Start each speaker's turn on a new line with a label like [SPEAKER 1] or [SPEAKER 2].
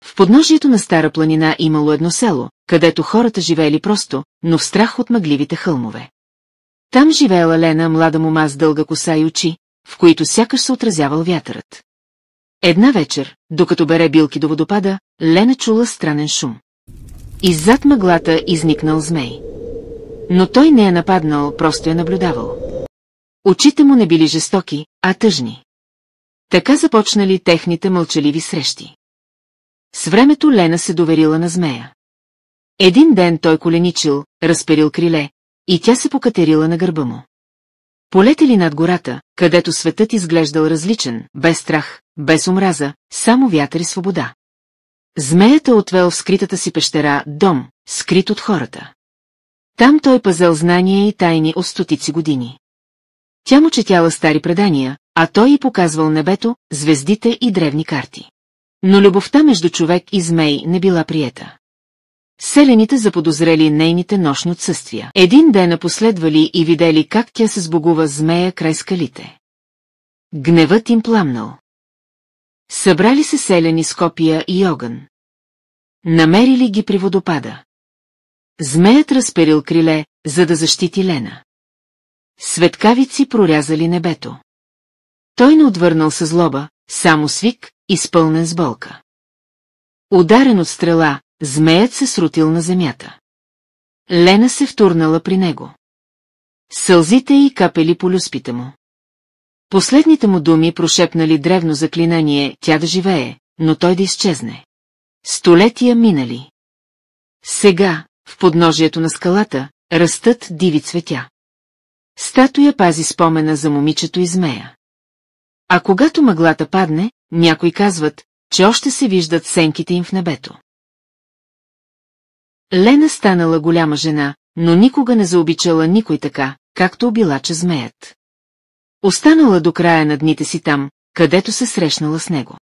[SPEAKER 1] В подножието на Стара планина имало едно село, където хората живеели просто, но в страх от мъгливите хълмове. Там живеела Лена, млада мома с дълга коса и очи, в които сякаш се отразявал вятърът. Една вечер, докато бере билки до водопада, Лена чула странен шум. Иззад мъглата изникнал змей. Но той не е нападнал, просто е наблюдавал. Очите му не били жестоки, а тъжни. Така започнали техните мълчаливи срещи. С времето Лена се доверила на змея. Един ден той коленичил, разперил криле, и тя се покатерила на гърба му. Полетели над гората, където светът изглеждал различен, без страх, без омраза, само вятър и свобода. Змеят е отвел в скритата си пещера дом, скрит от хората. Там той пазел знания и тайни от стотици години. Тя му четяла стари предания, а той й показвал небето, звездите и древни карти. Но любовта между човек и змей не била приета. Селените заподозрели нейните нощни отсъствия. Един ден напоследвали и видели как тя се сбогува с змея край скалите. Гневът им пламнал. Събрали се селени с копия и огън. Намерили ги при водопада. Змеят разперил криле, за да защити Лена. Светкавици прорязали небето. Той не отвърнал със злоба, само свик, изпълнен с болка. Ударен от стрела, змеят се срутил на земята. Лена се втурнала при него. Сълзите й капели по люспите му. Последните му думи прошепнали древно заклинание тя да живее, но той да изчезне. Столетия минали. Сега, в подножието на скалата, растат диви цветя. Статуя пази спомена за момичето и змея. А когато мъглата падне, някои казват, че още се виждат сенките им в небето. Лена станала голяма жена, но никога не заобичала никой така, както обилача змеят. Останала до края на дните си там, където се срещнала с него.